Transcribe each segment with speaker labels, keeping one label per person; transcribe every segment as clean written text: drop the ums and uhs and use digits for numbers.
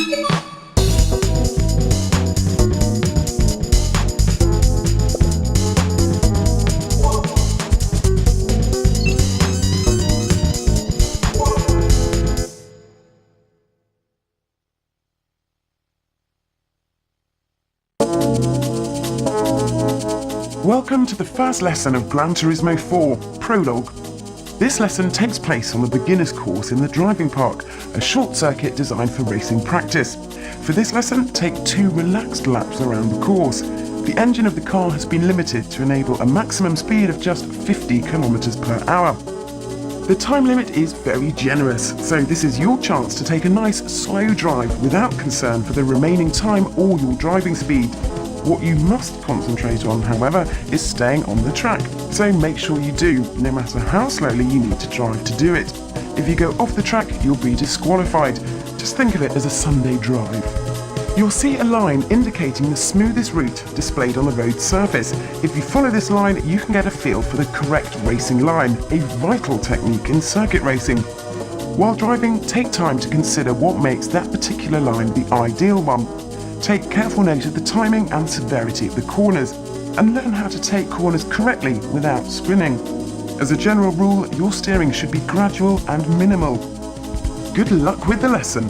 Speaker 1: Welcome to the first lesson of Gran Turismo 4, Prologue. This lesson takes place on the beginner's course in the driving park, a short circuit designed for racing practice. For this lesson, take 2 relaxed laps around the course. The engine of the car has been limited to enable a maximum speed of just 50 km per hour. The time limit is very generous, so this is your chance to take a nice slow drive without concern for the remaining time or your driving speed. What you must concentrate on, however, is staying on the track, so make sure you do, no matter how slowly you need to drive to do it. If you go off the track, you'll be disqualified. Just think of it as a Sunday drive. You'll see a line indicating the smoothest route displayed on the road surface. If you follow this line, you can get a feel for the correct racing line, a vital technique in circuit racing. While driving, take time to consider what makes that particular line the ideal one. Take careful note of the timing and severity of the corners, and learn how to take corners correctly without spinning. As a general rule, your steering should be gradual and minimal. Good luck with the lesson!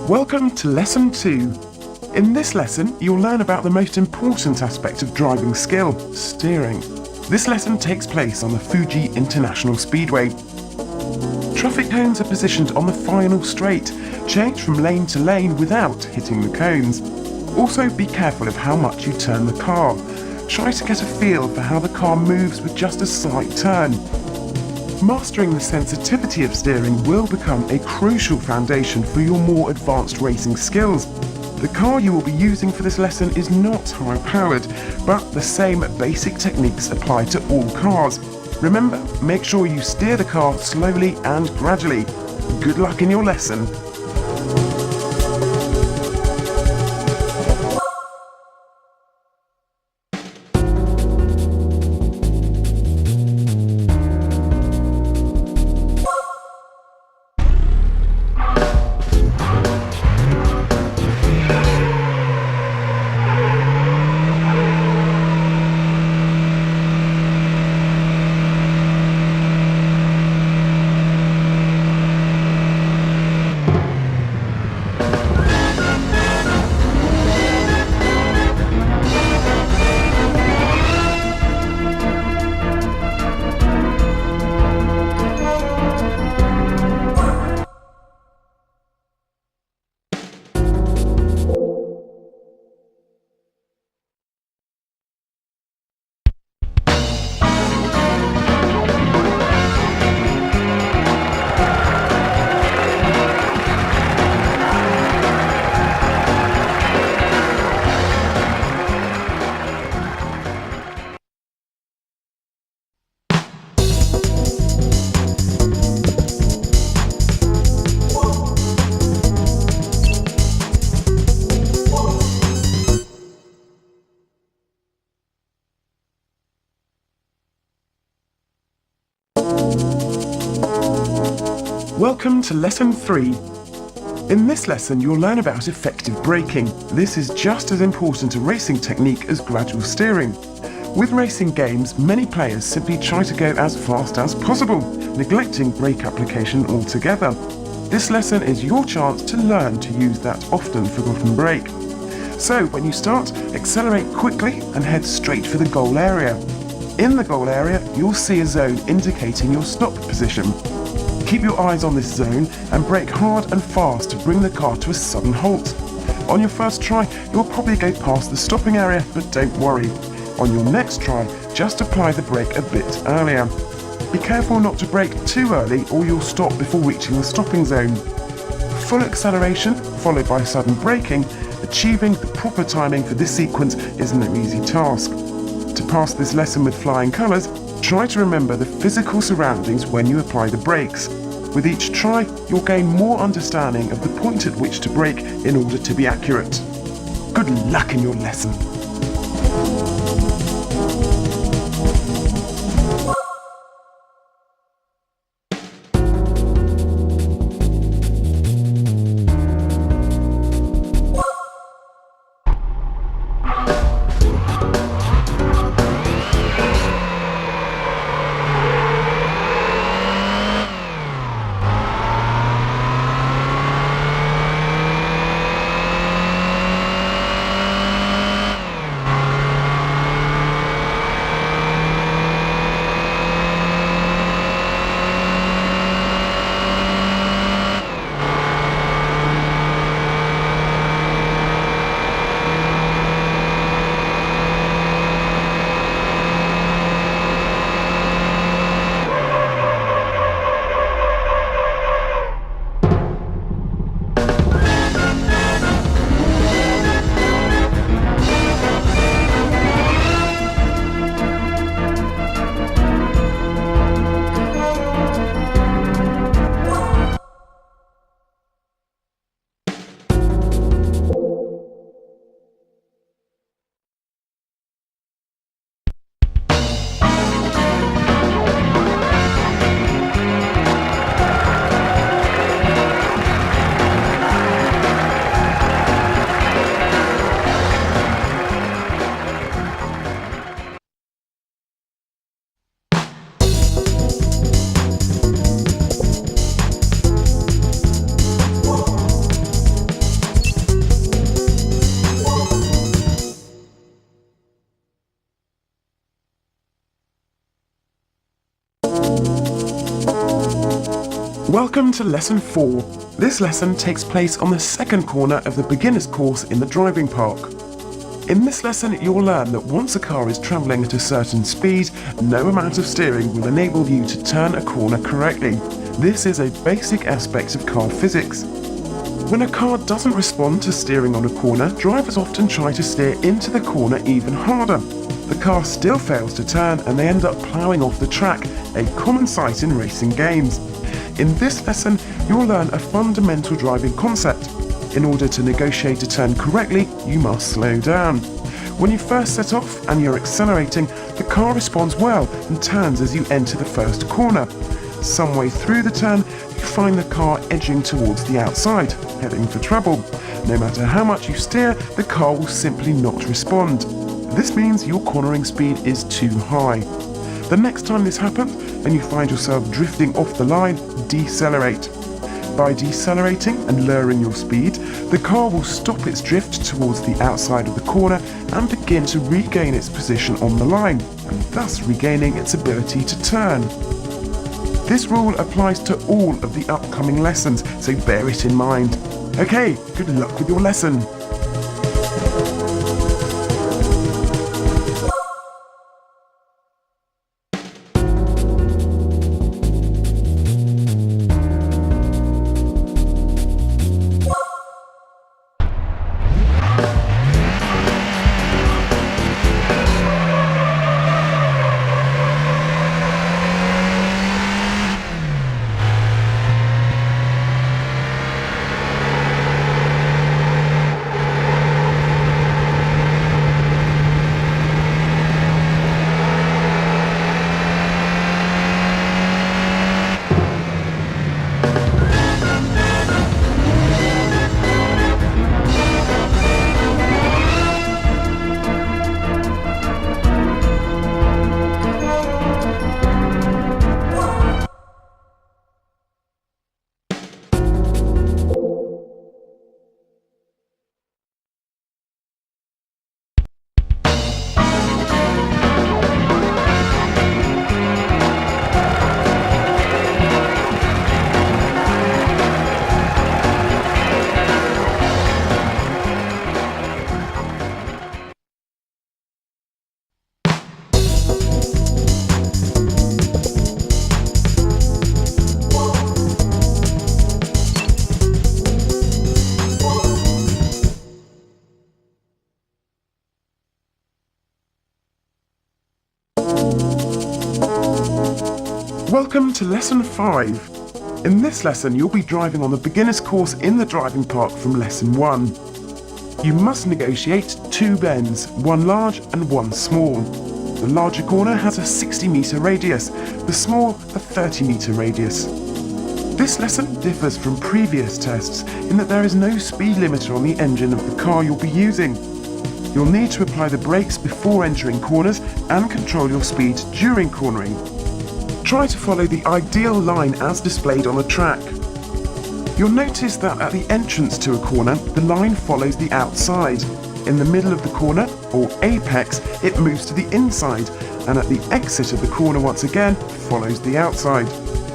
Speaker 1: Welcome to Lesson 2. In this lesson, you'll learn about the most important aspect of driving skill, steering. This lesson takes place on the Fuji International Speedway. Traffic cones are positioned on the final straight. Change from lane to lane without hitting the cones. Also, be careful of how much you turn the car. Try to get a feel for how the car moves with just a slight turn. Mastering the sensitivity of steering will become a crucial foundation for your more advanced racing skills. The car you will be using for this lesson is not high-powered, but the same basic techniques apply to all cars. Remember, make sure you steer the car slowly and gradually. Good luck in your lesson. Welcome to Lesson 3. In this lesson you'll learn about effective braking. This is just as important a racing technique as gradual steering. With racing games, many players simply try to go as fast as possible, neglecting brake application altogether. This lesson is your chance to learn to use that often forgotten brake. So when you start, accelerate quickly and head straight for the goal area. In the goal area, you'll see a zone indicating your stop position. Keep your eyes on this zone and brake hard and fast to bring the car to a sudden halt. On your first try, you'll probably go past the stopping area, but don't worry. On your next try, just apply the brake a bit earlier. Be careful not to brake too early or you'll stop before reaching the stopping zone. Full acceleration, followed by sudden braking, achieving the proper timing for this sequence is no easy task. To pass this lesson with flying colours, try to remember the physical surroundings when you apply the brakes. With each try, you'll gain more understanding of the point at which to brake in order to be accurate. Good luck in your lesson. Welcome to Lesson 4. This lesson takes place on the second corner of the beginner's course in the driving park. In this lesson, you'll learn that once a car is travelling at a certain speed, no amount of steering will enable you to turn a corner correctly. This is a basic aspect of car physics. When a car doesn't respond to steering on a corner, drivers often try to steer into the corner even harder. The car still fails to turn and they end up ploughing off the track, a common sight in racing games. In this lesson, you'll learn a fundamental driving concept. In order to negotiate a turn correctly, you must slow down. When you first set off and you're accelerating, the car responds well and turns as you enter the first corner. Some way through the turn, you find the car edging towards the outside, heading for trouble. No matter how much you steer, the car will simply not respond. This means your cornering speed is too high. The next time this happens and you find yourself drifting off the line, decelerate. By decelerating and lowering your speed, the car will stop its drift towards the outside of the corner and begin to regain its position on the line, and thus regaining its ability to turn. This rule applies to all of the upcoming lessons, so bear it in mind. Okay, good luck with your lesson. Welcome to Lesson 5. In this lesson, you'll be driving on the beginner's course in the driving park from Lesson 1. You must negotiate two bends, one large and one small. The larger corner has a 60-metre radius, the small a 30-metre radius. This lesson differs from previous tests in that there is no speed limiter on the engine of the car you'll be using. You'll need to apply the brakes before entering corners and control your speed during cornering. Try to follow the ideal line as displayed on the track. You'll notice that at the entrance to a corner, the line follows the outside. In the middle of the corner, or apex, it moves to the inside, and at the exit of the corner once again, follows the outside.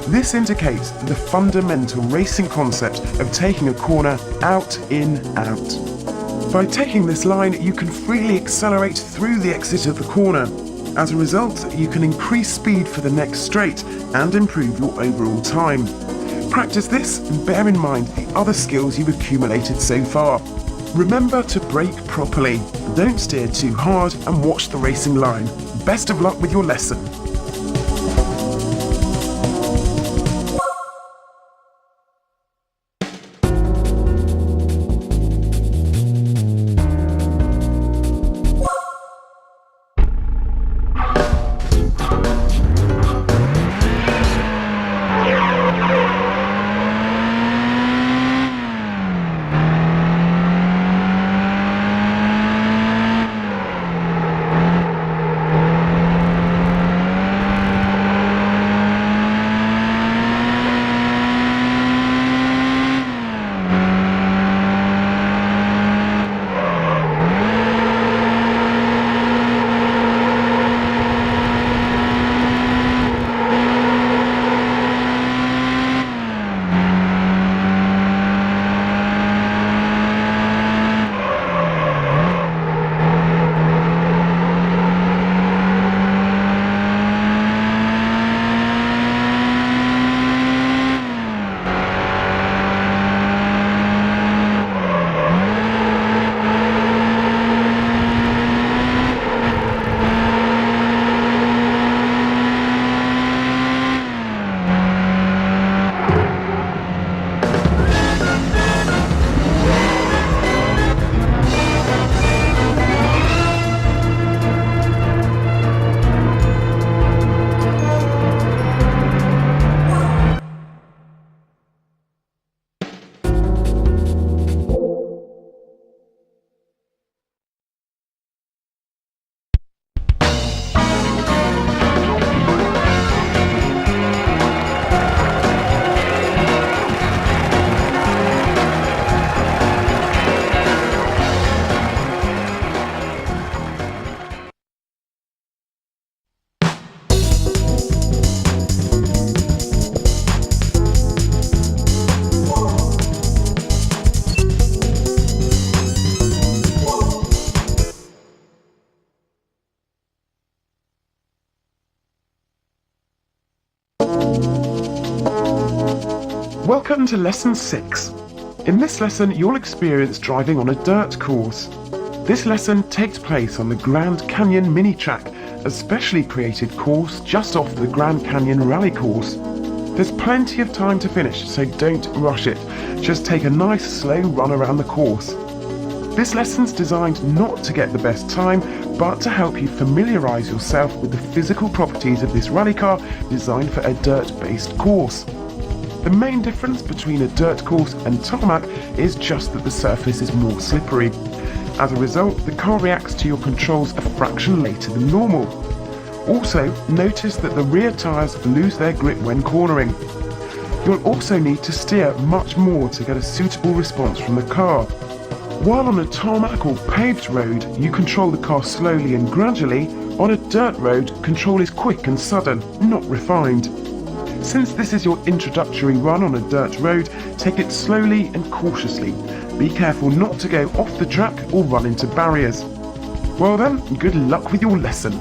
Speaker 1: This indicates the fundamental racing concept of taking a corner out, in, out. By taking this line, you can freely accelerate through the exit of the corner. As a result, you can increase speed for the next straight and improve your overall time. Practice this and bear in mind the other skills you've accumulated so far. Remember to brake properly, don't steer too hard and watch the racing line. Best of luck with your lesson. Welcome to Lesson 6. In this lesson, you'll experience driving on a dirt course. This lesson takes place on the Grand Canyon mini track, a specially created course just off the Grand Canyon rally course. There's plenty of time to finish, so don't rush it. Just take a nice slow run around the course. This lesson's designed not to get the best time, but to help you familiarise yourself with the physical properties of this rally car designed for a dirt-based course. The main difference between a dirt course and tarmac is just that the surface is more slippery. As a result, the car reacts to your controls a fraction later than normal. Also, notice that the rear tyres lose their grip when cornering. You'll also need to steer much more to get a suitable response from the car. While on a tarmac or paved road, you control the car slowly and gradually, on a dirt road, control is quick and sudden, not refined. Since this is your introductory run on a dirt road, take it slowly and cautiously. Be careful not to go off the track or run into barriers. Well then, good luck with your lesson.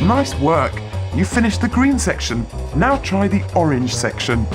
Speaker 1: Nice work! You finished the green section. Now try the orange section.